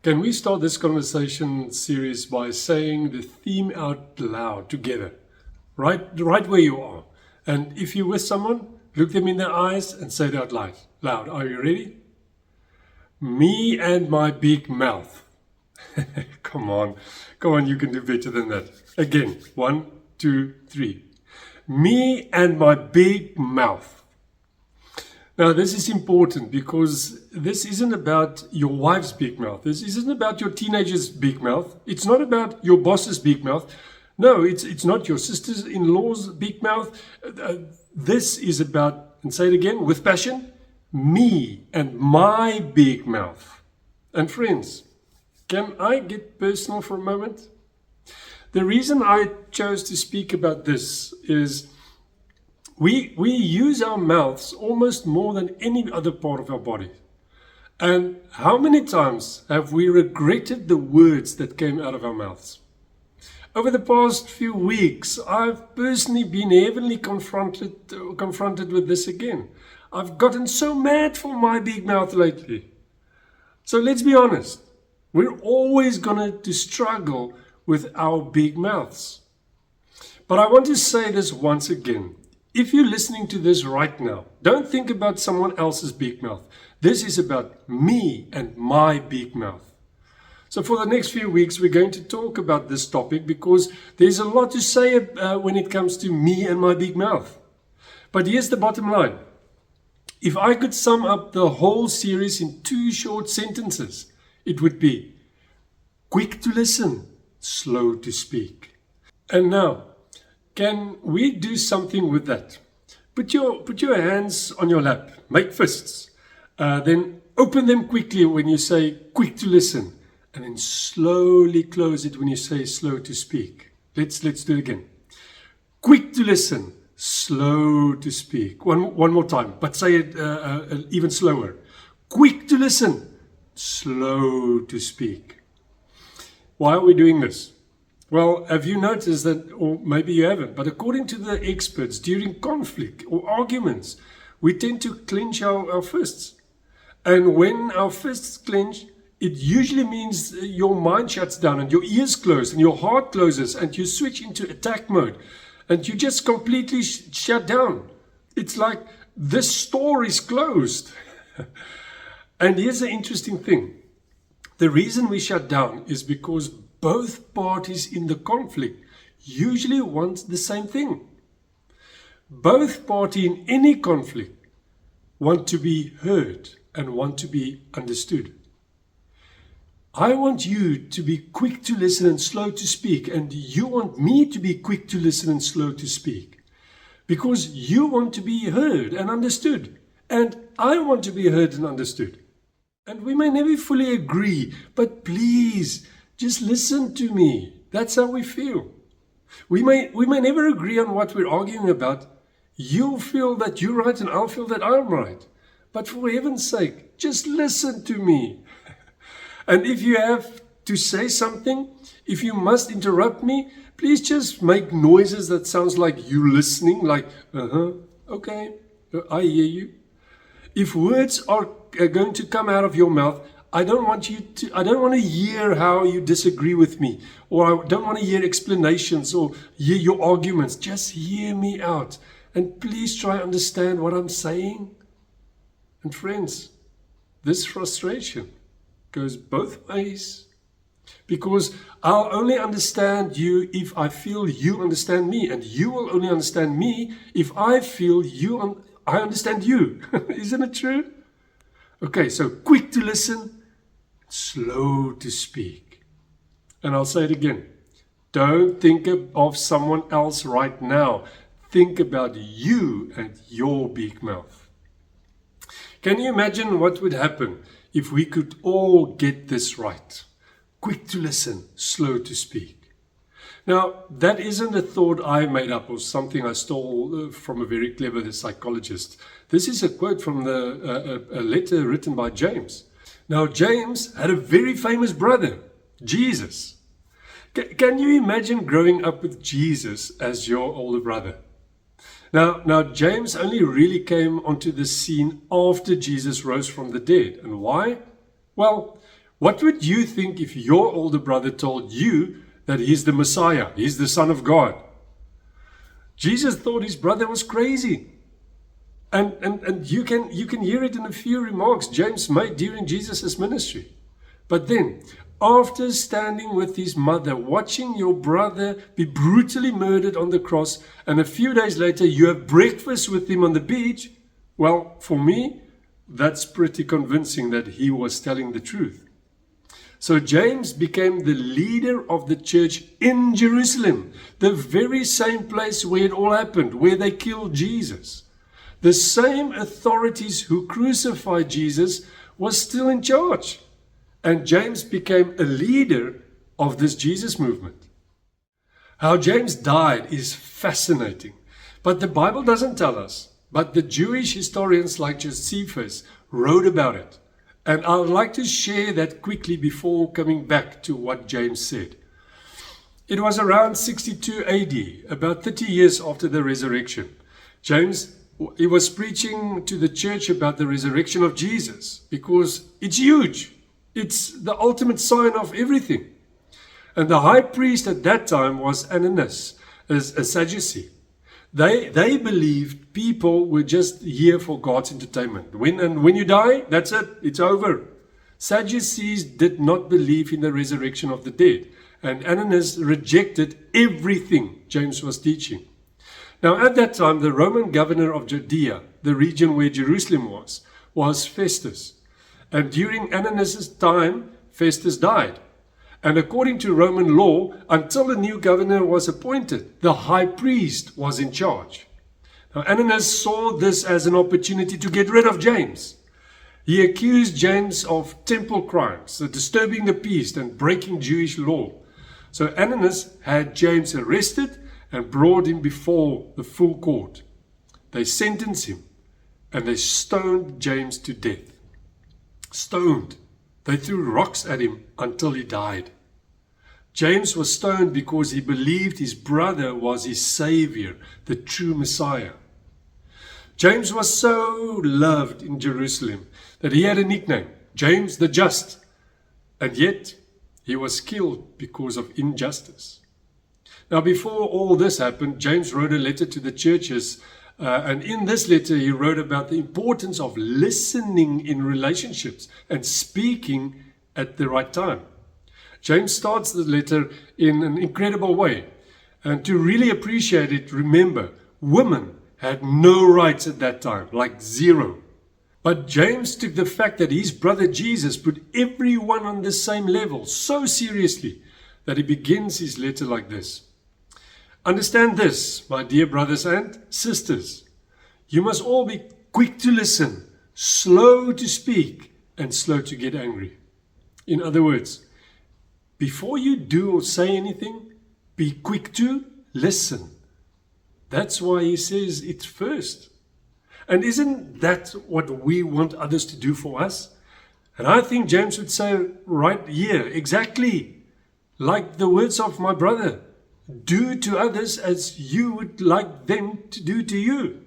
Can we start this conversation series by saying the theme out loud together, right where you are? And if you're with someone, look them in the eyes and say it out loud. Are you ready? Me and my big mouth. Come on, you can do better than that. Again, 1, 2, 3. Me and my big mouth. Now, this is important because this isn't about your wife's big mouth. This isn't about your teenager's big mouth. It's not about your boss's big mouth. No, it's not your sister-in-law's big mouth. This is about, and say it again with passion, me and my big mouth. And friends, can I get personal for a moment? The reason I chose to speak about this is we use our mouths almost more than any other part of our body. And how many times have we regretted the words that came out of our mouths? Over the past few weeks, I've personally been heavily confronted with this again. I've gotten so mad for my big mouth lately. So let's be honest. We're always going to struggle with our big mouths. But I want to say this once again. If you're listening to this right now, don't think about someone else's big mouth. This is about me and my big mouth. So for the next few weeks, we're going to talk about this topic because there's a lot to say when it comes to me and my big mouth. But here's the bottom line. If I could sum up the whole series in 2 short sentences, it would be quick to listen, slow to speak. And now, can we do something with that? Put your hands on your lap, make fists, then open them quickly when you say quick to listen, and then slowly close it when you say slow to speak. Let's do it again. Quick to listen, slow to speak. One more time, but say it even slower. Quick to listen, slow to speak. Why are we doing this? Well, have you noticed that, or maybe you haven't, but according to the experts, during conflict or arguments, we tend to clench our fists. And when our fists clench, it usually means your mind shuts down and your ears close and your heart closes and you switch into attack mode and you just completely shut down. It's like this store is closed. And here's the interesting thing. The reason we shut down is because both parties in the conflict usually want the same thing. Both parties in any conflict want to be heard and want to be understood. I want you to be quick to listen and slow to speak, and you want me to be quick to listen and slow to speak, because you want to be heard and understood, and I want to be heard and understood. And we may never fully agree, but please, just listen to me. That's how we feel. We may never agree on what we're arguing about. You'll feel that you're right and I'll feel that I'm right. But for heaven's sake, just listen to me. And if you have to say something, if you must interrupt me, please just make noises that sounds like you listening, like, okay, I hear you. If words are going to come out of your mouth, I don't want to hear how you disagree with me, or I don't want to hear explanations or hear your arguments. Just hear me out. And please try to understand what I'm saying. And friends, this frustration goes both ways, because I'll only understand you if I feel you understand me, and you will only understand me if I feel I understand you. Isn't it true? Okay, so quick to listen, slow to speak. And I'll say it again. Don't think of someone else right now. Think about you and your big mouth. Can you imagine what would happen if we could all get this right? Quick to listen, slow to speak. Now, that isn't a thought I made up or something I stole from a very clever psychologist. This is a quote from a letter written by James. Now, James had a very famous brother, Jesus. Can you imagine growing up with Jesus as your older brother? Now, James only really came onto the scene after Jesus rose from the dead. And why? Well, What would you think if your older brother told you that he's the Messiah, he's the Son of God? Jesus thought his brother was crazy. And you can hear it in a few remarks James made during Jesus' ministry. But then, after standing with his mother, watching your brother be brutally murdered on the cross, and a few days later you have breakfast with him on the beach, well, for me, that's pretty convincing that he was telling the truth. So James became the leader of the church in Jerusalem, the very same place where it all happened, where they killed Jesus. The same authorities who crucified Jesus was still in charge. And James became a leader of this Jesus movement. How James died is fascinating, but the Bible doesn't tell us. But the Jewish historians like Josephus wrote about it. And I would like to share that quickly before coming back to what James said. It was around 62 AD, about 30 years after the resurrection. James, he was preaching to the church about the resurrection of Jesus because it's huge. It's the ultimate sign of everything. And the high priest at that time was Ananias, a Sadducee. They believed people were just here for God's entertainment. When you die, that's it. It's over. Sadducees did not believe in the resurrection of the dead. And Ananias rejected everything James was teaching. Now at that time, the Roman governor of Judea, the region where Jerusalem was Festus. And during Ananias' time, Festus died. And according to Roman law, until a new governor was appointed, the high priest was in charge. Now, Ananias saw this as an opportunity to get rid of James. He accused James of temple crimes, disturbing the peace and breaking Jewish law. So Ananias had James arrested and brought him before the full court. They sentenced him and they stoned James to death. Stoned. They threw rocks at him until he died. James was stoned because he believed his brother was his savior, the true Messiah. James was so loved in Jerusalem that he had a nickname, James the Just, and yet he was killed because of injustice. Now, before all this happened, James wrote a letter to the churches, and in this letter he wrote about the importance of listening in relationships and speaking at the right time. James starts the letter in an incredible way. And to really appreciate it, remember, women had no rights at that time, like zero. But James took the fact that his brother Jesus put everyone on the same level so seriously that he begins his letter like this. Understand this, my dear brothers and sisters. You must all be quick to listen, slow to speak, and slow to get angry. In other words, before you do or say anything, be quick to listen. That's why he says it first. And isn't that what we want others to do for us? And I think James would say right here, exactly like the words of my brother. Do to others as you would like them to do to you.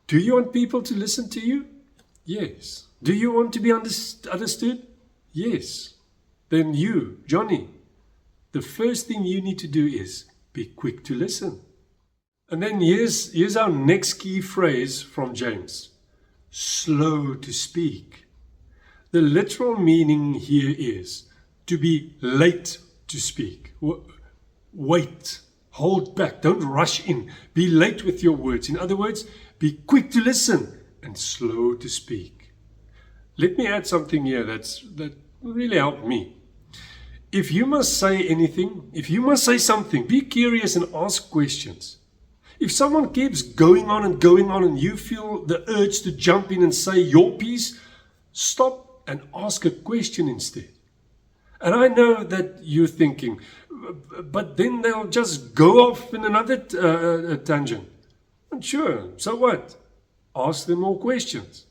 Do you want people to listen to you? Yes. Do you want to be understood? Yes. Then you, Johnny, the first thing you need to do is be quick to listen. And then here's our next key phrase from James. Slow to speak. The literal meaning here is to be late to speak. Wait. Hold back. Don't rush in. Be late with your words. In other words, be quick to listen and slow to speak. Let me add something here that really helped me. If you must say anything, if you must say something, be curious and ask questions. If someone keeps going on and you feel the urge to jump in and say your piece, stop and ask a question instead. And I know that you're thinking, but then they'll just go off in another tangent. And sure, so what? Ask them more questions.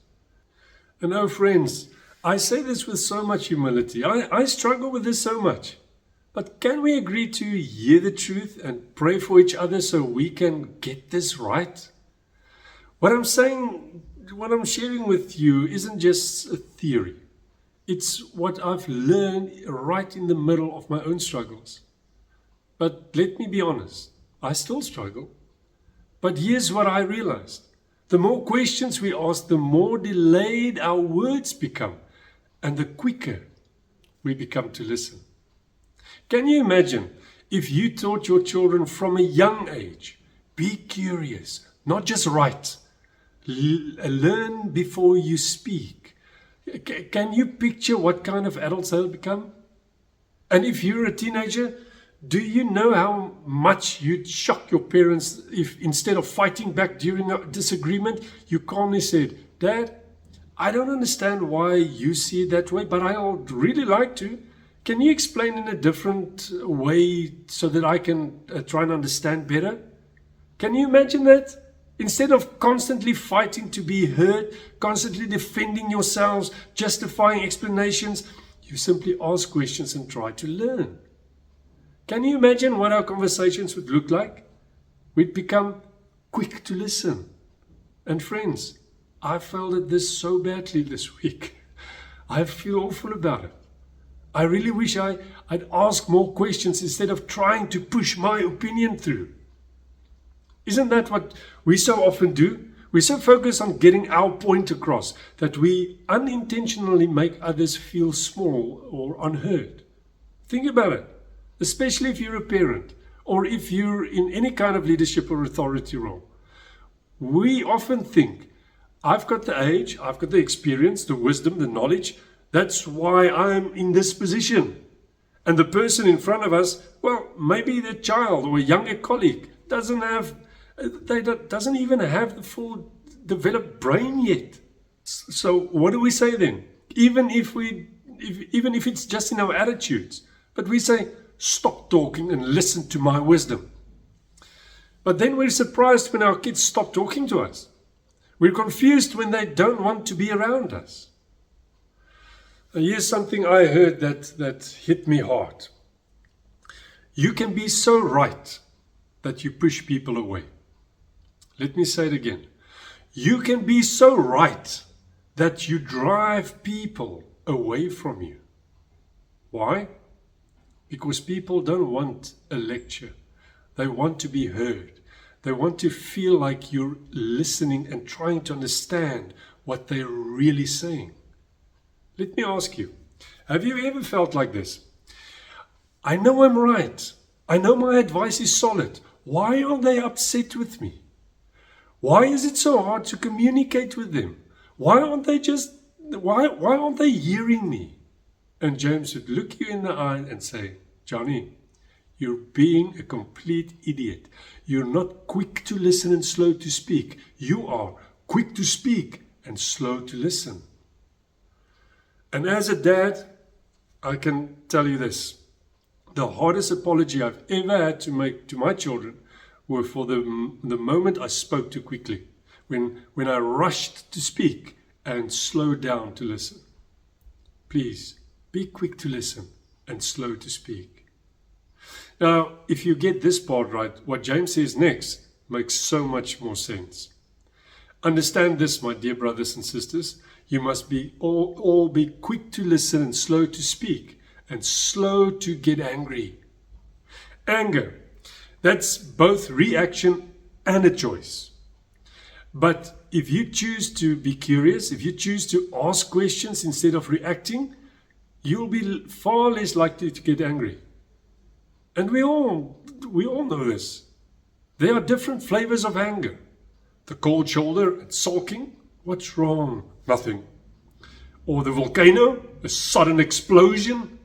And oh friends, I say this with so much humility. I struggle with this so much. But can we agree to hear the truth and pray for each other so we can get this right? What I'm sharing with you isn't just a theory. It's what I've learned right in the middle of my own struggles. But let me be honest, I still struggle. But here's what I realized. The more questions we ask, the more delayed our words become, and the quicker we become to listen. Can you imagine if you taught your children from a young age, be curious, not just write, learn before you speak? Can you picture what kind of adults they'll become? And if you're a teenager, do you know how much you'd shock your parents if instead of fighting back during a disagreement, you calmly said, "Dad, I don't understand why you see it that way, but I would really like to. Can you explain in a different way so that I can try and understand better?" Can you imagine that? Instead of constantly fighting to be heard, constantly defending yourselves, justifying explanations, you simply ask questions and try to learn. Can you imagine what our conversations would look like? We'd become quick to listen. And friends, I failed at this so badly this week. I feel awful about it. I really wish I'd ask more questions instead of trying to push my opinion through. Isn't that what we so often do? We're so focused on getting our point across that we unintentionally make others feel small or unheard. Think about it, especially if you're a parent or if you're in any kind of leadership or authority role. We often think, I've got the age, I've got the experience, the wisdom, the knowledge. That's why I'm in this position. And the person in front of us, well, maybe the child or a younger colleague doesn't even have the full developed brain yet. So what do we say then? Even if it's just in our attitudes, but we say, stop talking and listen to my wisdom. But then we're surprised when our kids stop talking to us. We're confused when they don't want to be around us. Here's something I heard that hit me hard. You can be so right that you push people away. Let me say it again. You can be so right that you drive people away from you. Why? Because people don't want a lecture. They want to be heard. They want to feel like you're listening and trying to understand what they're really saying. Let me ask you, have you ever felt like this? I know I'm right. I know my advice is solid. Why are they upset with me? Why is it so hard to communicate with them? Why aren't they hearing me? And James would look you in the eye and say, Johnny, you're being a complete idiot. You're not quick to listen and slow to speak. You are quick to speak and slow to listen. And as a dad, I can tell you this. The hardest apology I've ever had to make to my children were for the moment I spoke too quickly, when I rushed to speak and slowed down to listen. Please, be quick to listen and slow to speak. Now, if you get this part right, what James says next makes so much more sense. Understand this, my dear brothers and sisters. You must be all be quick to listen and slow to speak and slow to get angry. Anger, that's both reaction and a choice. But if you choose to be curious, if you choose to ask questions instead of reacting, you'll be far less likely to get angry. And we all know this. There are different flavors of anger. The cold shoulder and sulking. What's wrong? Nothing. Or the volcano, a sudden explosion.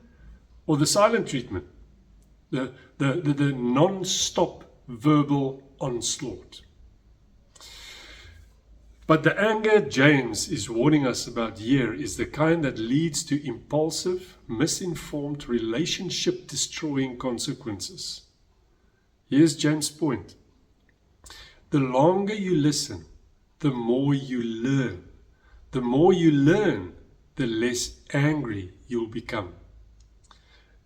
Or the silent treatment. The non-stop verbal onslaught. But the anger James is warning us about here is the kind that leads to impulsive, misinformed, relationship-destroying consequences. Here's James' point. The longer you listen, the more you learn. The more you learn, the less angry you'll become.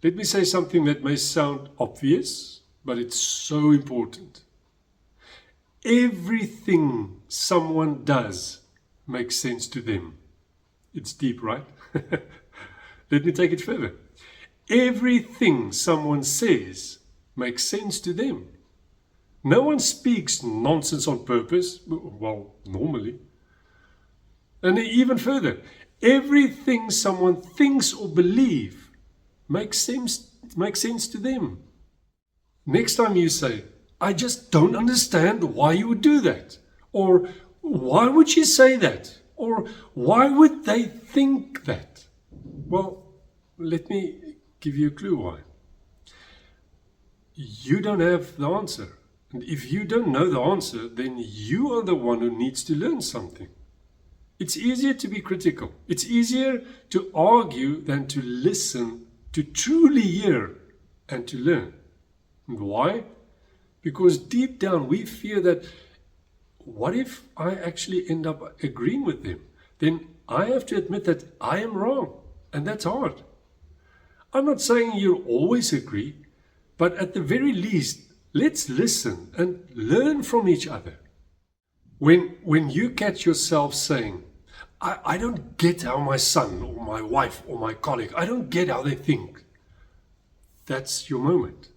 Let me say something that may sound obvious, but it's so important. Everything someone does makes sense to them. It's deep, right? Let me take it further. Everything someone says makes sense to them. No one speaks nonsense on purpose, well, normally. And even further, everything someone thinks or believes makes sense to them. Next time you say, I just don't understand why you would do that. Or why would you say that? Or why would they think that? Well, let me give you a clue why. You don't have the answer. And if you don't know the answer, then you are the one who needs to learn something. It's easier to be critical. It's easier to argue than to listen, to truly hear and to learn. And why? Because deep down we fear that what if I actually end up agreeing with them? Then I have to admit that I am wrong, and that's hard. I'm not saying you'll always agree, but at the very least, let's listen and learn from each other. When you catch yourself saying, I don't get how my son or my wife or my colleague, I don't get how they think, that's your moment.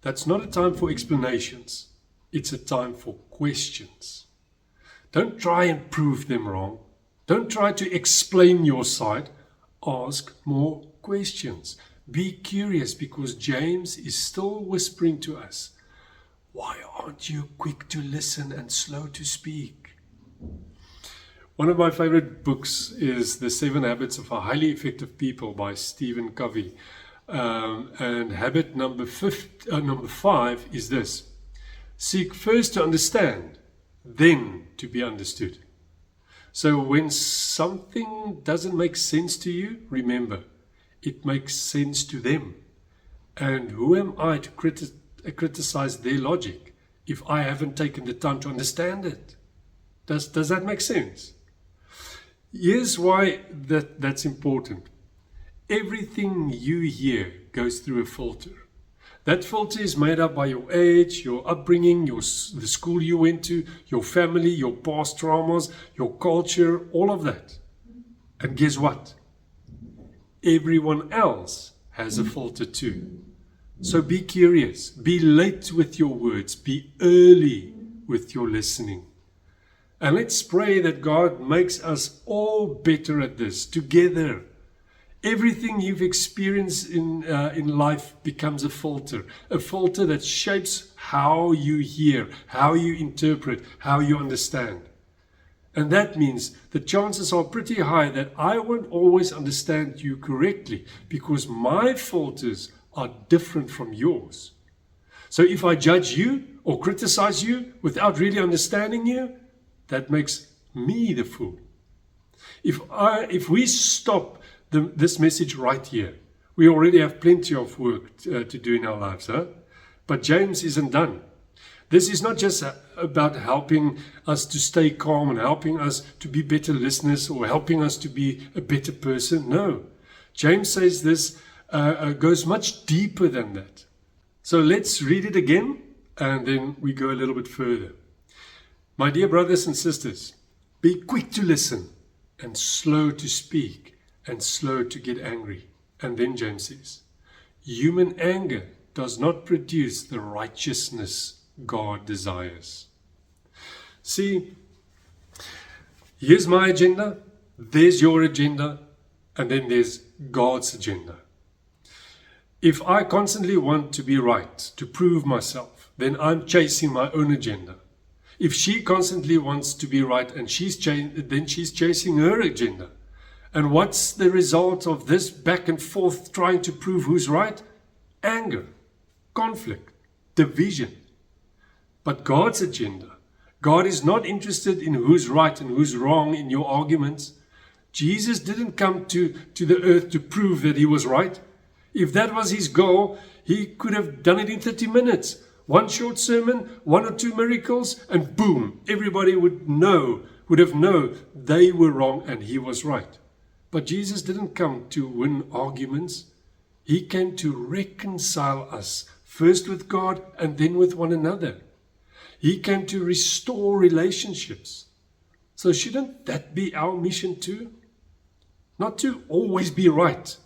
That's not a time for explanations. It's a time for questions. Don't try and prove them wrong. Don't try to explain your side. Ask more questions. Be curious, because James is still whispering to us, why aren't you quick to listen and slow to speak? One of my favorite books is The 7 Habits of Highly Effective People by Stephen Covey. And habit number 5 is this: seek first to understand, then to be understood. So when something doesn't make sense to you, remember, it makes sense to them. And who am I to criticize their logic if I haven't taken the time to understand it? Does that make sense? Here's why that's important. Everything you hear goes through a filter. That filter is made up by your age, your upbringing, the school you went to, your family, your past traumas, your culture, all of that. And guess what? Everyone else has a filter too. So be curious, be late with your words, be early with your listening. And let's pray that God makes us all better at this together. Everything you've experienced in life becomes a filter that shapes how you hear, how you interpret, how you understand. And that means the chances are pretty high that I won't always understand you correctly, because my filters are different from yours. So if I judge you or criticize you without really understanding you, that makes me the fool. If we stop this message right here, we already have plenty of work to do in our lives, huh? But James isn't done. This is not just about helping us to stay calm and helping us to be better listeners or helping us to be a better person. No. James says this goes much deeper than that. So let's read it again and then we go a little bit further. My dear brothers and sisters, be quick to listen and slow to speak and slow to get angry. And then James says, human anger does not produce the righteousness God desires. See, here's my agenda, there's your agenda, and then there's God's agenda. If I constantly want to be right, to prove myself, then I'm chasing my own agenda. If she constantly wants to be right and then she's chasing her agenda. And what's the result of this back and forth trying to prove who's right? Anger, conflict, division. But God's agenda, God is not interested in who's right and who's wrong in your arguments. Jesus didn't come to the earth to prove that he was right. If that was his goal, he could have done it in 30 minutes. One short sermon, 1 or 2 miracles, and boom, everybody would have known they were wrong and he was right. But Jesus didn't come to win arguments. He came to reconcile us, first with God and then with one another. He came to restore relationships. So shouldn't that be our mission too? Not to always be right,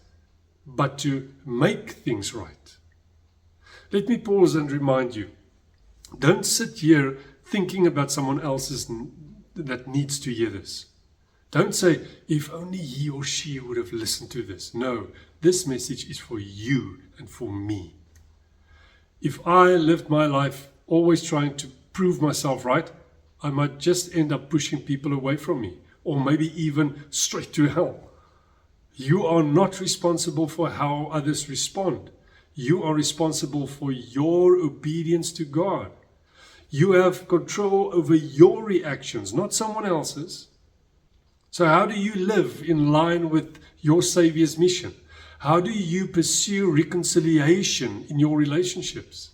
but to make things right. Let me pause and remind you, don't sit here thinking about someone else's that needs to hear this. Don't say, if only he or she would have listened to this. No, this message is for you and for me. If I lived my life always trying to prove myself right, I might just end up pushing people away from me, or maybe even straight to hell. You are not responsible for how others respond. You are responsible for your obedience to God. You have control over your reactions, not someone else's. So how do you live in line with your Savior's mission? How do you pursue reconciliation in your relationships?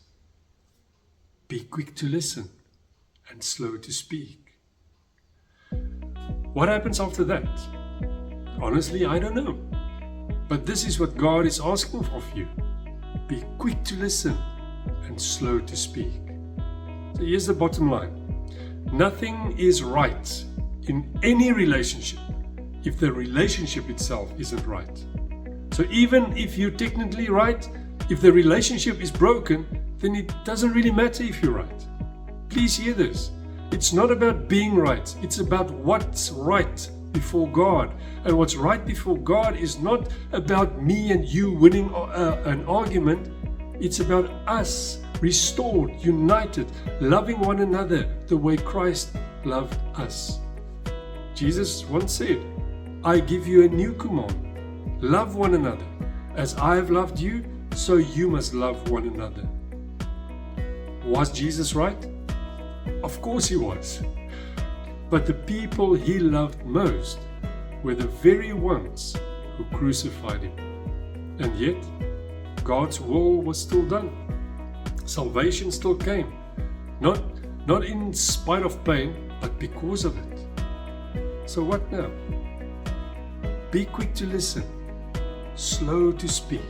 Be quick to listen and slow to speak. What happens after that? Honestly, I don't know. But this is what God is asking of you. Be quick to listen and slow to speak. So here's the bottom line. Nothing is right in any relationship if the relationship itself isn't right. So even if you're technically right, if the relationship is broken, then it doesn't really matter if you're right. Please hear this. It's not about being right. It's about what's right before God. And what's right before God is not about me and you winning an argument. It's about us restored, united, loving one another the way Christ loved us. Jesus once said, I give you a new command. Love one another. As I have loved you, so you must love one another. Was Jesus right? Of course he was. But the people he loved most were the very ones who crucified him. And yet, God's will was still done. Salvation still came. Not in spite of pain, but because of it. So what now? Be quick to listen, slow to speak,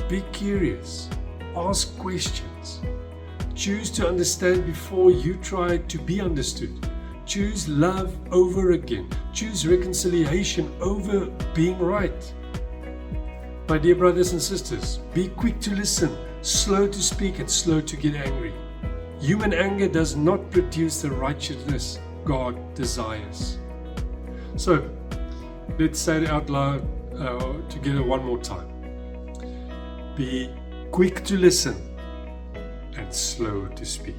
be curious, ask questions, choose to understand before you try to be understood, choose love over again, choose reconciliation over being right. My dear brothers and sisters, be quick to listen, slow to speak and slow to get angry. Human anger does not produce the righteousness God desires. So, let's say it out loud together one more time. Be quick to listen and slow to speak.